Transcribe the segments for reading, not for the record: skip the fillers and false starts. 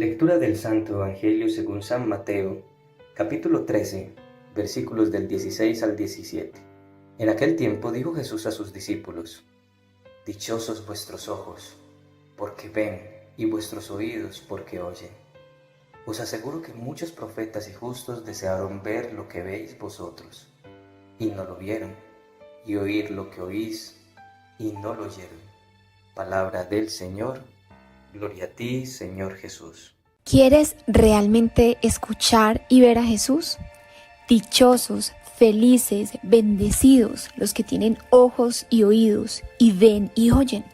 Lectura del Santo Evangelio según San Mateo, capítulo 13, versículos del 16 al 17. En aquel tiempo dijo Jesús a sus discípulos: Dichosos vuestros ojos, porque ven, y vuestros oídos, porque oyen. Os aseguro que muchos profetas y justos desearon ver lo que veis vosotros, y no lo vieron, y oír lo que oís, y no lo oyeron. Palabra del Señor. Gloria a ti, Señor Jesús. ¿Quieres realmente escuchar y ver a Jesús? Dichosos, felices, bendecidos los que tienen ojos y oídos y ven y oyen.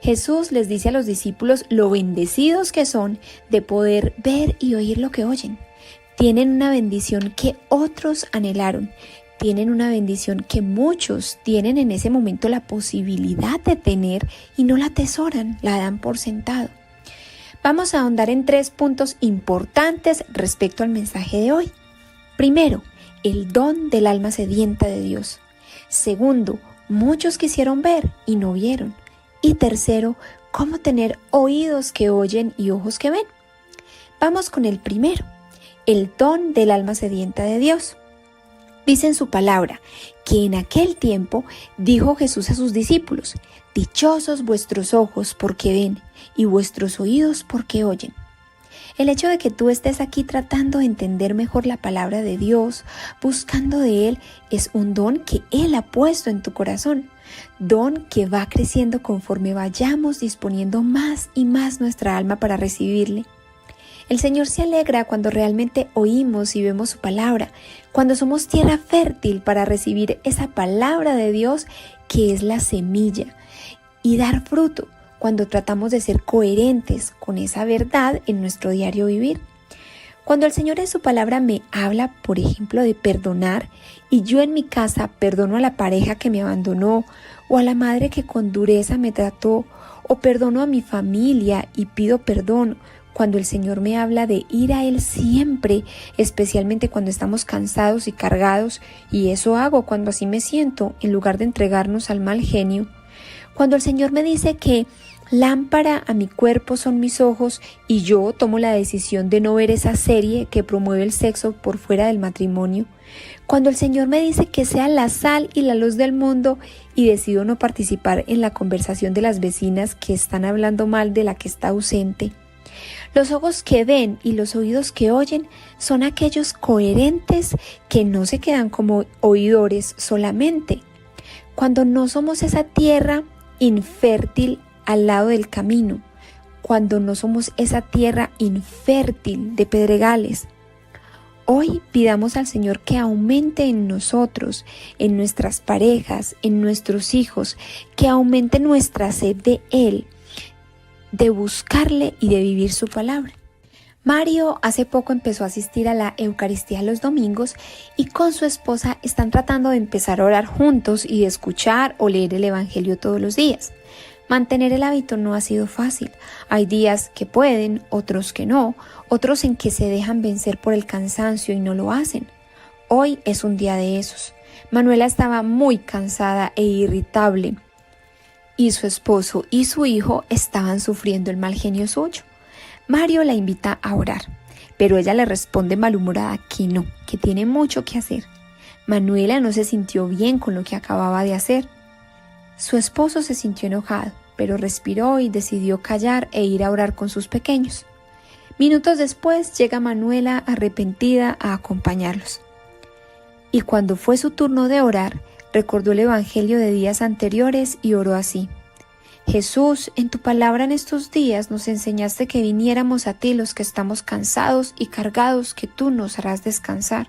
Jesús les dice a los discípulos lo bendecidos que son de poder ver y oír lo que oyen. Tienen una bendición que otros anhelaron. Tienen una bendición que muchos tienen en ese momento la posibilidad de tener y no la atesoran, la dan por sentado. Vamos a ahondar en 3 puntos importantes respecto al mensaje de hoy. Primero, el don del alma sedienta de Dios. Segundo, muchos quisieron ver y no vieron. Y tercero, cómo tener oídos que oyen y ojos que ven. Vamos con el primero, el don del alma sedienta de Dios. Dice en su palabra que en aquel tiempo dijo Jesús a sus discípulos: Dichosos vuestros ojos porque ven y vuestros oídos porque oyen. El hecho de que tú estés aquí tratando de entender mejor la palabra de Dios, buscando de Él, es un don que Él ha puesto en tu corazón. Don que va creciendo conforme vayamos disponiendo más y más nuestra alma para recibirle. El Señor se alegra cuando realmente oímos y vemos su palabra, cuando somos tierra fértil para recibir esa palabra de Dios que es la semilla, y dar fruto cuando tratamos de ser coherentes con esa verdad en nuestro diario vivir. Cuando el Señor en su palabra me habla, por ejemplo, de perdonar, y yo en mi casa perdono a la pareja que me abandonó, o a la madre que con dureza me trató, o perdono a mi familia y pido perdón, cuando el Señor me habla de ir a Él siempre, especialmente cuando estamos cansados y cargados, y eso hago cuando así me siento, en lugar de entregarnos al mal genio. Cuando el Señor me dice que lámpara a mi cuerpo son mis ojos y yo tomo la decisión de no ver esa serie que promueve el sexo por fuera del matrimonio. Cuando el Señor me dice que sea la sal y la luz del mundo y decido no participar en la conversación de las vecinas que están hablando mal de la que está ausente. Los ojos que ven y los oídos que oyen son aquellos coherentes que no se quedan como oidores solamente. Cuando no somos esa tierra infértil al lado del camino, cuando no somos esa tierra infértil de pedregales. Hoy pidamos al Señor que aumente en nosotros, en nuestras parejas, en nuestros hijos, que aumente nuestra sed de Él, de buscarle y de vivir su palabra. Mario hace poco empezó a asistir a la Eucaristía los domingos y con su esposa están tratando de empezar a orar juntos y de escuchar o leer el Evangelio todos los días. Mantener el hábito no ha sido fácil. Hay días que pueden, otros que no, otros en que se dejan vencer por el cansancio y no lo hacen. Hoy es un día de esos. Manuela estaba muy cansada e irritable y su esposo y su hijo estaban sufriendo el mal genio suyo. Mario la invita a orar, pero ella le responde malhumorada que no, que tiene mucho que hacer. Manuela no se sintió bien con lo que acababa de hacer. Su esposo se sintió enojado, pero respiró y decidió callar e ir a orar con sus pequeños. Minutos después llega Manuela arrepentida a acompañarlos. Y cuando fue su turno de orar, recordó el Evangelio de días anteriores y oró así: Jesús, en tu palabra en estos días nos enseñaste que viniéramos a ti los que estamos cansados y cargados, que tú nos harás descansar.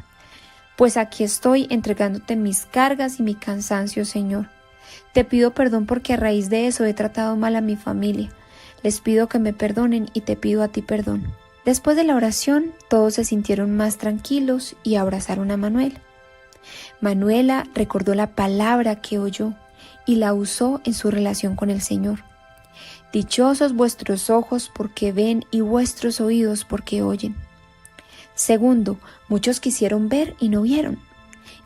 Pues aquí estoy entregándote mis cargas y mi cansancio, Señor. Te pido perdón porque a raíz de eso he tratado mal a mi familia. Les pido que me perdonen y te pido a ti perdón. Después de la oración, todos se sintieron más tranquilos y abrazaron a Manuela. Manuela recordó la palabra que oyó y la usó en su relación con el Señor. Dichosos vuestros ojos porque ven y vuestros oídos porque oyen. Segundo, muchos quisieron ver y no vieron.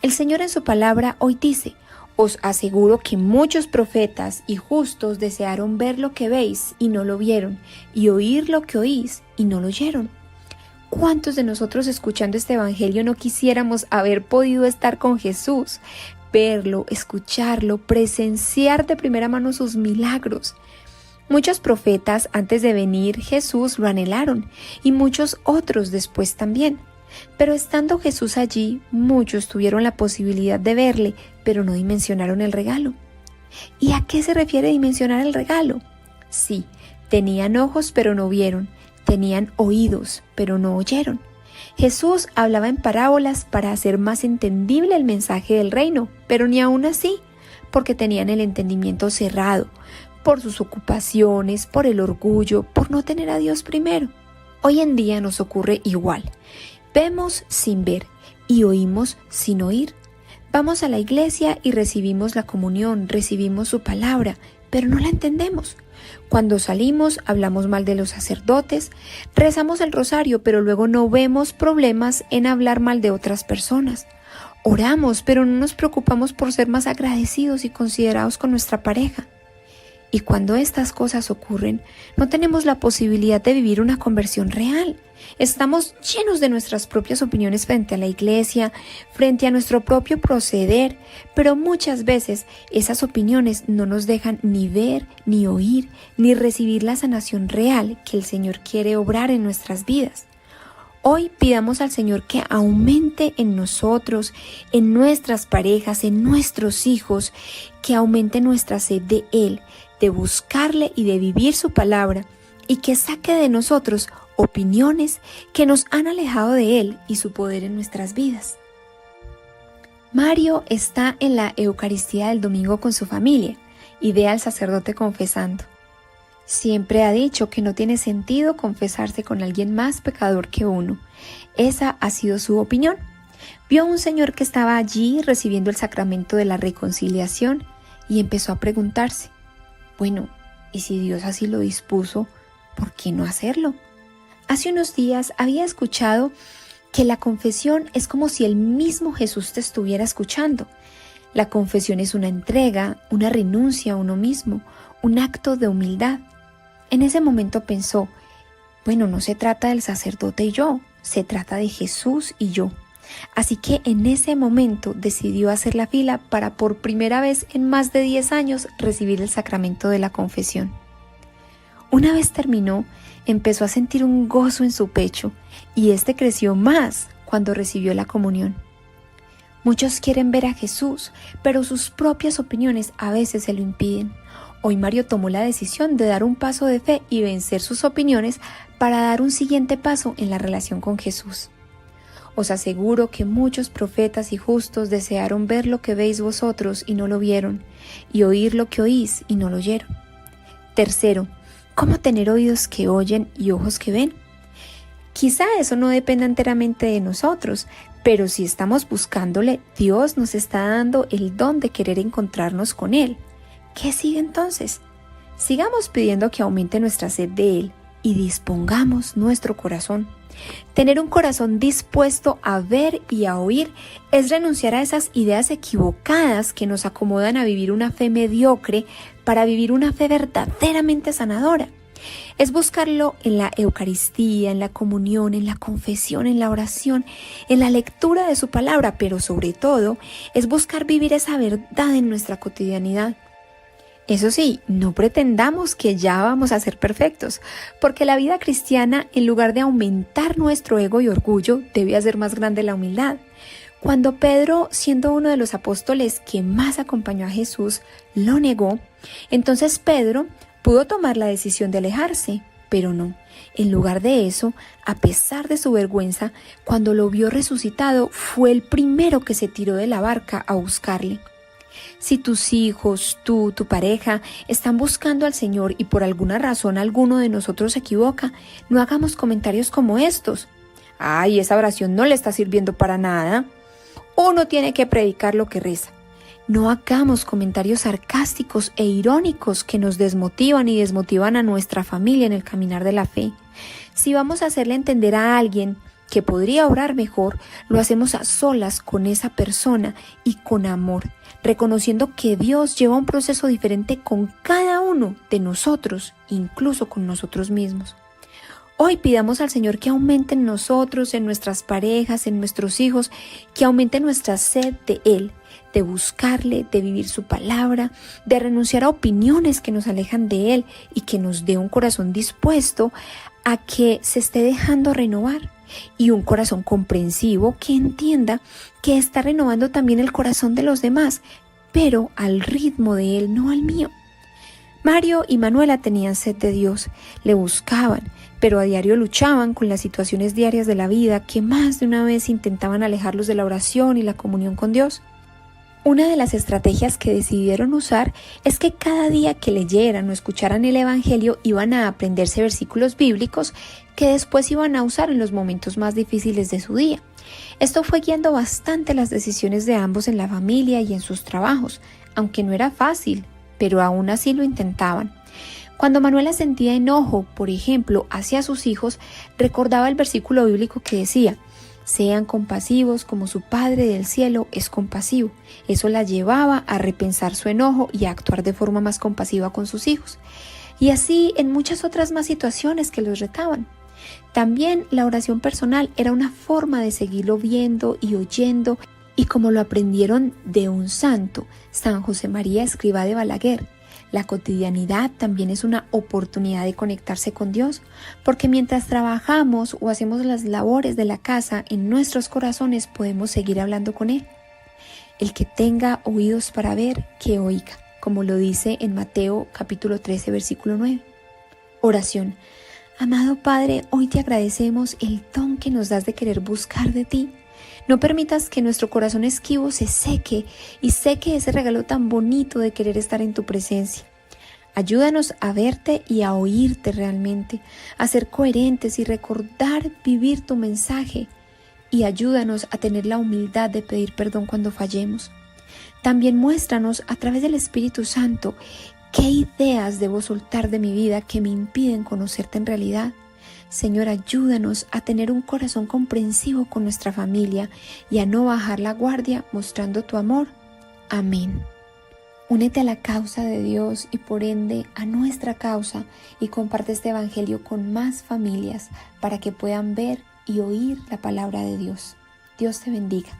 El Señor en su palabra hoy dice: Os aseguro que muchos profetas y justos desearon ver lo que veis y no lo vieron, y oír lo que oís y no lo oyeron. ¿Cuántos de nosotros escuchando este evangelio no quisiéramos haber podido estar con Jesús, verlo, escucharlo, presenciar de primera mano sus milagros? Muchos profetas antes de venir Jesús lo anhelaron y muchos otros después también. Pero estando Jesús allí, muchos tuvieron la posibilidad de verle, pero no dimensionaron el regalo. ¿Y a qué se refiere dimensionar el regalo? Sí, tenían ojos pero no vieron, tenían oídos pero no oyeron. Jesús hablaba en parábolas para hacer más entendible el mensaje del reino, pero ni aún así, porque tenían el entendimiento cerrado, por sus ocupaciones, por el orgullo, por no tener a Dios primero. Hoy en día nos ocurre igual. Vemos sin ver y oímos sin oír. Vamos a la iglesia y recibimos la comunión, recibimos su palabra, pero no la entendemos. Cuando salimos hablamos mal de los sacerdotes, rezamos el rosario, pero luego no vemos problemas en hablar mal de otras personas. Oramos, pero no nos preocupamos por ser más agradecidos y considerados con nuestra pareja. Y cuando estas cosas ocurren, no tenemos la posibilidad de vivir una conversión real. Estamos llenos de nuestras propias opiniones frente a la iglesia, frente a nuestro propio proceder, pero muchas veces esas opiniones no nos dejan ni ver, ni oír, ni recibir la sanación real que el Señor quiere obrar en nuestras vidas. Hoy pidamos al Señor que aumente en nosotros, en nuestras parejas, en nuestros hijos, que aumente nuestra sed de Él, de buscarle y de vivir su palabra, y que saque de nosotros opiniones que nos han alejado de Él y su poder en nuestras vidas. Mario está en la Eucaristía del domingo con su familia y ve al sacerdote confesando. Siempre ha dicho que no tiene sentido confesarse con alguien más pecador que uno. Esa ha sido su opinión. Vio a un señor que estaba allí recibiendo el sacramento de la reconciliación y empezó a preguntarse, bueno, ¿y si Dios así lo dispuso, por qué no hacerlo? Hace unos días había escuchado que la confesión es como si el mismo Jesús te estuviera escuchando. La confesión es una entrega, una renuncia a uno mismo, un acto de humildad. En ese momento pensó, bueno, no se trata del sacerdote y yo, se trata de Jesús y yo. Así que en ese momento decidió hacer la fila para por primera vez en más de 10 años recibir el sacramento de la confesión. Una vez terminó, empezó a sentir un gozo en su pecho y este creció más cuando recibió la comunión. Muchos quieren ver a Jesús, pero sus propias opiniones a veces se lo impiden. Hoy Mario tomó la decisión de dar un paso de fe y vencer sus opiniones para dar un siguiente paso en la relación con Jesús. Os aseguro que muchos profetas y justos desearon ver lo que veis vosotros y no lo vieron, y oír lo que oís y no lo oyeron. Tercero, ¿cómo tener oídos que oyen y ojos que ven? Quizá eso no dependa enteramente de nosotros, pero si estamos buscándole, Dios nos está dando el don de querer encontrarnos con Él. ¿Qué sigue entonces? Sigamos pidiendo que aumente nuestra sed de Él y dispongamos nuestro corazón. Tener un corazón dispuesto a ver y a oír es renunciar a esas ideas equivocadas que nos acomodan a vivir una fe mediocre para vivir una fe verdaderamente sanadora. Es buscarlo en la Eucaristía, en la comunión, en la confesión, en la oración, en la lectura de su palabra, pero sobre todo es buscar vivir esa verdad en nuestra cotidianidad. Eso sí, no pretendamos que ya vamos a ser perfectos, porque la vida cristiana, en lugar de aumentar nuestro ego y orgullo, debe hacer más grande la humildad. Cuando Pedro, siendo uno de los apóstoles que más acompañó a Jesús, lo negó, entonces Pedro pudo tomar la decisión de alejarse, pero no. En lugar de eso, a pesar de su vergüenza, cuando lo vio resucitado, fue el primero que se tiró de la barca a buscarle. Si tus hijos, tú, tu pareja están buscando al Señor y por alguna razón alguno de nosotros se equivoca, no hagamos comentarios como estos. ¡Ay, esa oración no le está sirviendo para nada! Uno tiene que predicar lo que reza. No hagamos comentarios sarcásticos e irónicos que nos desmotivan y desmotivan a nuestra familia en el caminar de la fe. Si vamos a hacerle entender a alguien que podría orar mejor, lo hacemos a solas con esa persona y con amor. reconociendo que Dios lleva un proceso diferente con cada uno de nosotros, incluso con nosotros mismos. Hoy pidamos al Señor que aumente en nosotros, en nuestras parejas, en nuestros hijos, que aumente nuestra sed de Él, de buscarle, de vivir su palabra, de renunciar a opiniones que nos alejan de Él y que nos dé un corazón dispuesto a que se esté dejando renovar y un corazón comprensivo que entienda que está renovando también el corazón de los demás, pero al ritmo de Él, no al mío. Mario y Manuela tenían sed de Dios, le buscaban, pero a diario luchaban con las situaciones diarias de la vida que más de una vez intentaban alejarlos de la oración y la comunión con Dios. Una de las estrategias que decidieron usar es que cada día que leyeran o escucharan el Evangelio iban a aprenderse versículos bíblicos que después iban a usar en los momentos más difíciles de su día. Esto fue guiando bastante las decisiones de ambos en la familia y en sus trabajos, aunque no era fácil, pero aún así lo intentaban. Cuando Manuela sentía enojo, por ejemplo, hacia sus hijos, recordaba el versículo bíblico que decía: sean compasivos como su Padre del cielo es compasivo. Eso la llevaba a repensar su enojo y a actuar de forma más compasiva con sus hijos. Y así en muchas otras más situaciones que los retaban. También la oración personal era una forma de seguirlo viendo y oyendo, y como lo aprendieron de un santo, San José María Escrivá de Balaguer. La cotidianidad también es una oportunidad de conectarse con Dios, porque mientras trabajamos o hacemos las labores de la casa, en nuestros corazones podemos seguir hablando con Él. El que tenga oídos para ver, que oiga, como lo dice en Mateo capítulo 13, versículo 9. Oración. Amado Padre, hoy te agradecemos el don que nos das de querer buscar de ti. No permitas que nuestro corazón esquivo se seque y seque ese regalo tan bonito de querer estar en tu presencia. Ayúdanos a verte y a oírte realmente, a ser coherentes y recordar vivir tu mensaje. Y ayúdanos a tener la humildad de pedir perdón cuando fallemos. También muéstranos a través del Espíritu Santo qué ideas debo soltar de mi vida que me impiden conocerte en realidad. Señor, ayúdanos a tener un corazón comprensivo con nuestra familia y a no bajar la guardia mostrando tu amor. Amén. Únete a la causa de Dios y por ende a nuestra causa y comparte este evangelio con más familias para que puedan ver y oír la palabra de Dios. Dios te bendiga.